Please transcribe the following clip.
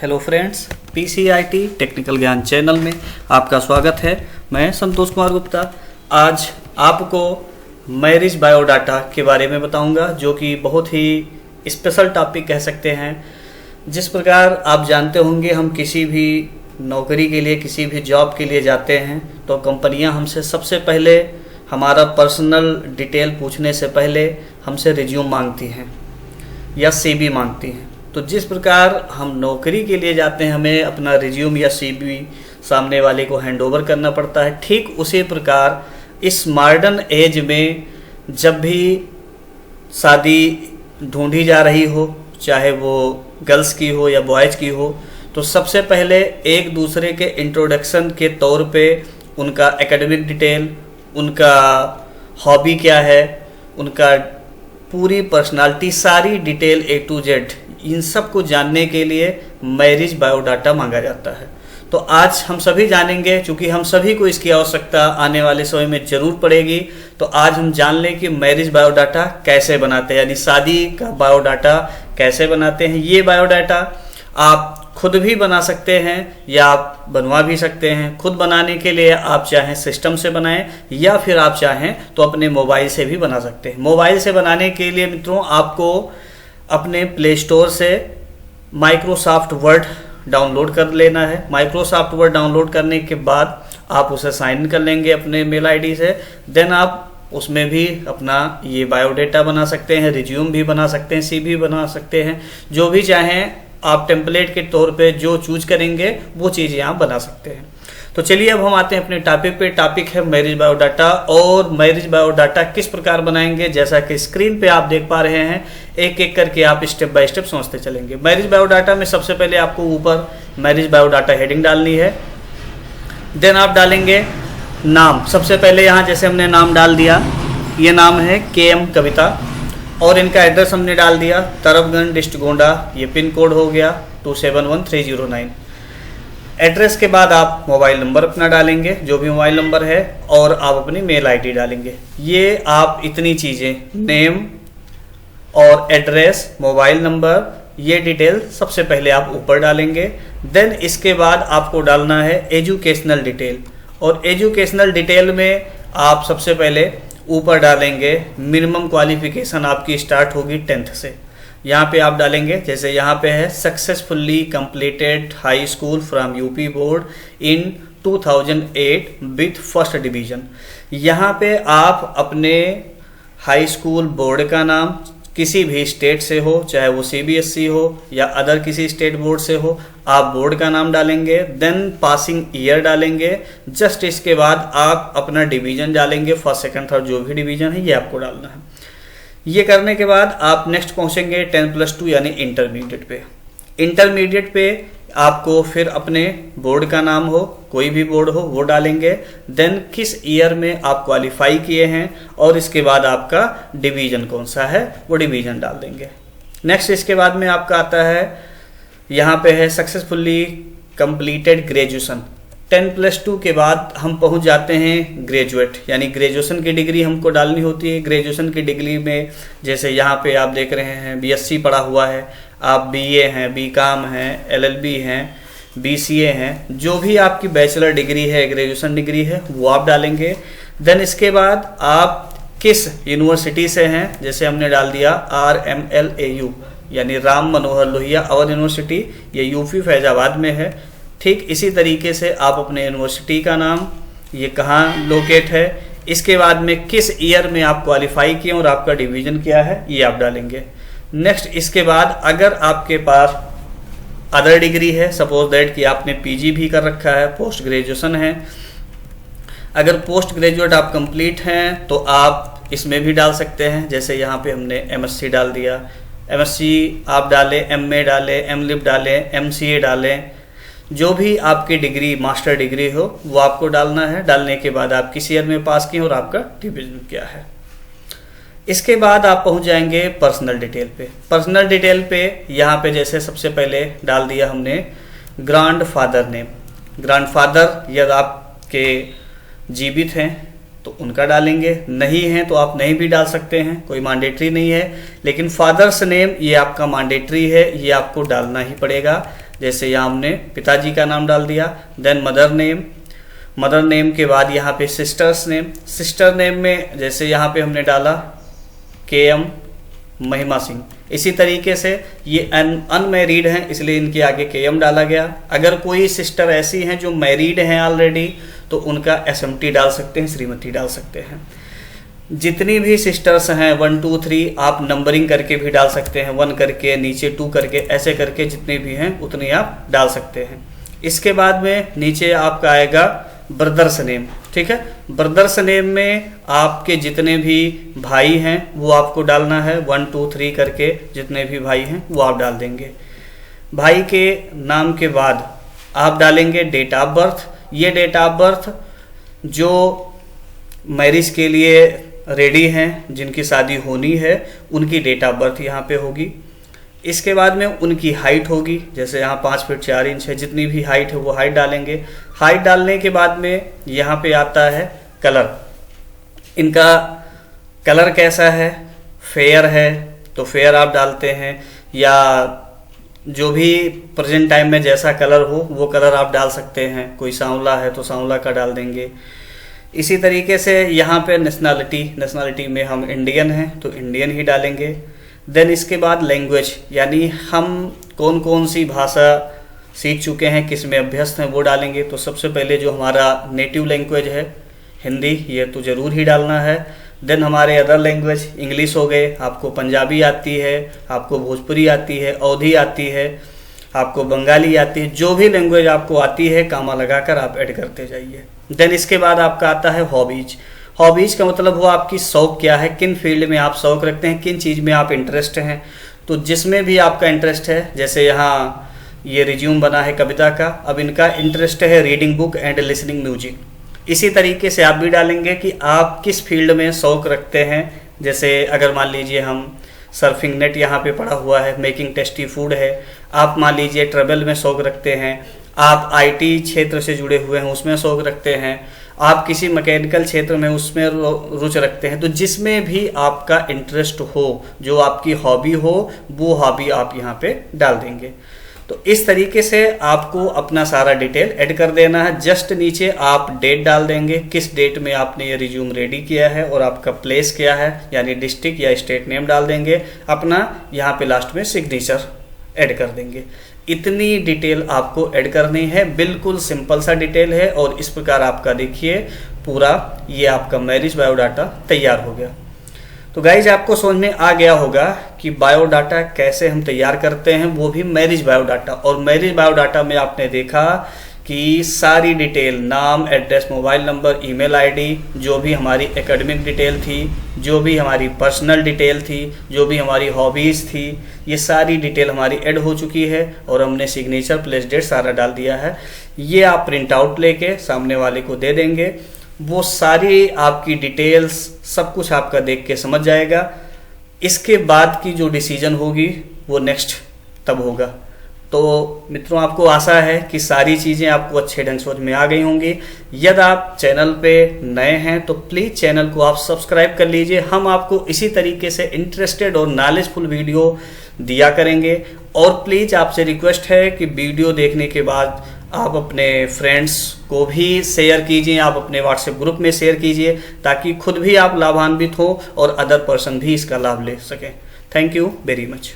Hello friends, PCIT technical ज्ञान channel में आपका स्वागत है। मैं संतोष कुमार गुप्ता आज आपको मैरिज बायोडाटा के बारे में बताऊंगा, जो कि बहुत ही स्पेशल टॉपिक कह सकते हैं। जिस प्रकार आप जानते होंगे, हम किसी भी नौकरी के लिए, किसी भी जॉब के लिए जाते हैं तो कंपनियां हमसे सबसे पहले हमारा पर्सनल डिटेल पूछने से पहले हमसे रिज्यूम मांगती हैं या सीवी मांगती हैं। तो जिस प्रकार हम नौकरी के लिए जाते हैं, हमें अपना रिज्यूम या सीवी सामने वाले को हैंडओवर करना पड़ता है। ठीक उसी प्रकार इस मॉडर्न एज में जब भी शादी ढूंढी जा रही हो, चाहे वो गर्ल्स की हो या बॉयज़ की हो, तो सबसे पहले एक दूसरे के इंट्रोडक्शन के तौर पे उनका एकेडमिक डिटेल, उनका हॉबी क्या है, उनका पूरी पर्सनालिटी, सारी डिटेल A to Z, इन सब को जानने के लिए मैरिज बायोडाटा मांगा जाता है। तो आज हम सभी जानेंगे, क्योंकि हम सभी को इसकी आवश्यकता आने वाले समय में जरूर पड़ेगी। तो आज हम जान लें कि मैरिज बायोडाटा कैसे बनाते हैं, यानी शादी का बायोडाटा कैसे बनाते हैं। ये बायोडाटा आप खुद भी बना सकते हैं या आप बनवा भी सकते हैं। खुद बनाने के लिए आप चाहें सिस्टम से बनाएं या फिर आप चाहें तो अपने मोबाइल से भी बना सकते हैं। मोबाइल से बनाने के लिए मित्रों, आपको अपने प्ले स्टोर से माइक्रोसॉफ्ट वर्ड डाउनलोड कर लेना है। माइक्रोसॉफ्ट वर्ड डाउनलोड करने के बाद आप उसे साइन इन कर लेंगे अपने मेल आईडी से। देन आप उसमें भी अपना ये बायोडाटा बना सकते हैं, रिज्यूम भी बना सकते हैं, सीवी बना सकते हैं। जो भी चाहें आप टेम्पलेट के तौर पे जो चूज करेंगे वो चीज़ आप बना सकते हैं। तो चलिए अब हम आते हैं अपने टॉपिक पे। टॉपिक है मैरिज बायोडाटा। और मैरिज बायोडाटा किस प्रकार बनाएंगे, जैसा कि स्क्रीन पे आप देख पा रहे हैं, एक एक करके आप स्टेप बाय स्टेप समझते चलेंगे। मैरिज बायोडाटा में सबसे पहले आपको ऊपर मैरिज बायोडाटा हेडिंग डालनी है। देन आप डालेंगे नाम। सबसे पहले यहाँ जैसे हमने नाम डाल दिया, ये नाम है KM कविता, और इनका एड्रेस हमने डाल दिया तरफगंज डिस्ट्रिक्ट गोंडा। ये पिन कोड हो गया 271309। एड्रेस के बाद आप मोबाइल नंबर अपना डालेंगे, जो भी मोबाइल नंबर है, और आप अपनी मेल आईडी डालेंगे। ये आप इतनी चीज़ें, नेम और एड्रेस, मोबाइल नंबर, ये डिटेल सबसे पहले आप ऊपर डालेंगे। देन इसके बाद आपको डालना है एजुकेशनल डिटेल। और एजुकेशनल डिटेल में आप सबसे पहले ऊपर डालेंगे मिनिमम क्वालिफिकेशन आपकी स्टार्ट होगी 10th से। यहाँ पे आप डालेंगे, जैसे यहाँ पे है successfully completed high school from UP board in 2008 with first division. यहाँ पे आप अपने हाई स्कूल बोर्ड का नाम, किसी भी स्टेट से हो, चाहे वो CBSE हो या अदर किसी स्टेट बोर्ड से हो, आप बोर्ड का नाम डालेंगे। देन पासिंग ईयर डालेंगे। जस्ट इसके बाद आप अपना डिवीजन डालेंगे, फर्स्ट सेकंड थर्ड जो भी डिवीजन है ये आपको डालना है। ये करने के बाद आप नेक्स्ट पहुंचेंगे 10+2 यानी इंटरमीडिएट पे। इंटरमीडिएट पे आपको फिर अपने बोर्ड का नाम हो, कोई भी बोर्ड हो, वो डालेंगे। देन किस ईयर में आप क्वालिफाई किए हैं और इसके बाद आपका डिवीजन कौन सा है वो डिवीजन डाल देंगे। नेक्स्ट इसके बाद में आपका आता है, यहाँ पे है सक्सेसफुली कंप्लीटेड ग्रेजुएशन। 10+2 के बाद हम पहुंच जाते हैं ग्रेजुएट, यानी ग्रेजुएशन की डिग्री हमको डालनी होती है। ग्रेजुएशन की डिग्री में जैसे यहाँ पे आप देख रहे हैं BSc पढ़ा हुआ है, आप BA हैं, BCom हैं, LLB हैं, BCA हैं, जो भी आपकी बैचलर डिग्री है, ग्रेजुएशन डिग्री है, वो आप डालेंगे। देन इसके बाद आप किस यूनिवर्सिटी से हैं, जैसे हमने डाल दिया RMLAU यानी राम मनोहर लोहिया अवध यूनिवर्सिटी, ये यूपी फैजाबाद में है। ठीक इसी तरीके से आप अपने यूनिवर्सिटी का नाम, ये कहाँ लोकेट है, इसके बाद में किस ईयर में आप क्वालिफाई किए और आपका डिवीजन क्या है, ये आप डालेंगे। नेक्स्ट इसके बाद अगर आपके पास अदर डिग्री है, सपोज दैट कि आपने PG भी कर रखा है, पोस्ट ग्रेजुएशन है, अगर पोस्ट ग्रेजुएट आप कंप्लीट हैं तो आप इसमें भी डाल सकते हैं। जैसे यहाँ पे हमने MSc डाल दिया, MSc आप डालें, MA डालें, MLib डालें, MCA डालें, जो भी आपकी डिग्री मास्टर डिग्री हो वो आपको डालना है। डालने के बाद आप किस ईयर में पास किए और आपका डिवीजन क्या है। इसके बाद आप पहुंच जाएंगे पर्सनल डिटेल पे। पर्सनल डिटेल पे यहाँ पे जैसे सबसे पहले डाल दिया हमने ग्रैंडफादर नेम। ग्रैंडफादर यदि आपके जीवित हैं तो उनका डालेंगे, नहीं हैं तो आप नहीं भी डाल सकते हैं, कोई मैंडेटरी नहीं है। लेकिन फादर्स नेम ये आपका मैंडेटरी है, ये आपको डालना ही पड़ेगा। जैसे यहाँ हमने पिताजी का नाम डाल दिया। देन मदर नेम के बाद यहाँ पे सिस्टर नेम में जैसे यहाँ पे हमने डाला KM महिमा सिंह। इसी तरीके से ये अनमैरिड हैं इसलिए इनके आगे KM डाला गया। अगर कोई सिस्टर ऐसी हैं जो मैरिड हैं ऑलरेडी तो उनका SMT डाल सकते हैं, श्रीमती डाल सकते हैं। जितनी भी सिस्टर्स हैं 1 2 3 आप नंबरिंग करके भी डाल सकते हैं, 1 करके नीचे 2 करके, ऐसे करके जितने भी हैं उतने आप डाल सकते हैं। इसके बाद में नीचे आपका आएगा ब्रदर्स नेम, ठीक है। ब्रदर्स नेम में आपके जितने भी भाई हैं वो आपको डालना है, 1 2 3 करके जितने भी भाई हैं वो आप डाल देंगे। भाई के नाम के बाद आप डालेंगे डेट ऑफ बर्थ। ये डेट ऑफ बर्थ जो मैरिज के लिए रेडी हैं, जिनकी शादी होनी है, उनकी डेट ऑफ बर्थ यहाँ पे होगी। इसके बाद में उनकी हाइट होगी, जैसे यहाँ 5 फीट 4 इंच है, जितनी भी हाइट है वो हाइट डालेंगे। हाइट डालने के बाद में यहाँ पे आता है कलर। इनका कलर कैसा है, फेयर है तो फेयर आप डालते हैं, या जो भी प्रेजेंट टाइम में जैसा कलर हो वो कलर आप डाल सकते हैं। कोई सांवला है तो सांवला का डाल देंगे। इसी तरीके से यहाँ पे नेशनलिटी में हम इंडियन हैं तो इंडियन ही डालेंगे। देन इसके बाद लैंग्वेज, यानी हम कौन कौन सी भाषा सीख चुके हैं, किस में अभ्यस्त हैं, वो डालेंगे। तो सबसे पहले जो हमारा नेटिव लैंग्वेज है हिंदी, ये तो ज़रूर ही डालना है। देन हमारे अदर लैंग्वेज इंग्लिश हो गए, आपको पंजाबी आती है, आपको भोजपुरी आती है, अवधी आती है, आपको बंगाली आती है, जो भी लैंग्वेज आपको आती है कामा लगाकर आप ऐड करते जाइए। देन इसके बाद आपका आता है हॉबीज। हॉबीज का मतलब वो आपकी शौक क्या है, किन फील्ड में आप शौक रखते हैं, किन चीज़ में आप इंटरेस्ट हैं। तो जिसमें भी आपका इंटरेस्ट है, जैसे यहाँ ये रिज्यूम बना है कविता का, अब इनका इंटरेस्ट है reading book and listening music. इसी तरीके से आप भी डालेंगे कि आप किस फील्ड में शौक रखते हैं। जैसे अगर मान लीजिए हम सर्फिंग नेट यहाँ पे पड़ा हुआ है, मेकिंग टेस्टी फूड है, आप मान लीजिए ट्रेवल में शौक रखते हैं, आप IT क्षेत्र से जुड़े हुए हैं उसमें शौक रखते हैं, आप किसी मैकेनिकल क्षेत्र में उसमें रुचि रखते हैं। तो जिसमें भी आपका इंटरेस्ट हो, जो आपकी हॉबी हो, वो हॉबी आप यहाँ पे डाल देंगे। तो इस तरीके से आपको अपना सारा डिटेल ऐड कर देना है। जस्ट नीचे आप डेट डाल देंगे, किस डेट में आपने ये रिज्यूम रेडी किया है और आपका प्लेस क्या है, यानी डिस्ट्रिक्ट या स्टेट नेम डाल देंगे। अपना यहाँ पे लास्ट में सिग्नेचर ऐड कर देंगे। इतनी डिटेल आपको ऐड करनी है, बिल्कुल सिंपल सा डिटेल है। और इस प्रकार आपका देखिए पूरा ये आपका मैरिज बायोडाटा तैयार हो गया। तो गाइज आपको समझ में आ गया होगा कि बायोडाटा कैसे हम तैयार करते हैं, वो भी मैरिज बायोडाटा। और मैरिज बायोडाटा में आपने देखा कि सारी डिटेल, नाम, address, mobile number, email ID, जो भी हमारी एकेडमिक डिटेल थी, जो भी हमारी पर्सनल डिटेल थी, जो भी हमारी हॉबीज़ थी, ये सारी डिटेल हमारी ऐड हो चुकी है। और हमने सिग्नेचर, प्लेस, डेट सारा डाल दिया है। ये आप प्रिंट आउट लेके सामने वाले को दे देंगे, वो सारी आपकी डिटेल्स सब कुछ आपका देख के समझ जाएगा। इसके बाद की जो डिसीजन होगी वो नेक्स्ट तब होगा। तो मित्रों आपको आशा है कि सारी चीज़ें आपको अच्छे ढंग से समझ में आ गई होंगी। यदि आप चैनल पे नए हैं तो प्लीज़ चैनल को आप सब्सक्राइब कर लीजिए। हम आपको इसी तरीके से इंटरेस्टेड और नॉलेजफुल वीडियो दिया करेंगे। और प्लीज़ आपसे रिक्वेस्ट है कि वीडियो देखने के बाद आप अपने फ्रेंड्स को भी शेयर कीजिए, आप अपने व्हाट्सएप ग्रुप में शेयर कीजिए, ताकि खुद भी आप लाभान्वित हो और अदर पर्सन भी इसका लाभ ले सकें। Thank you very much.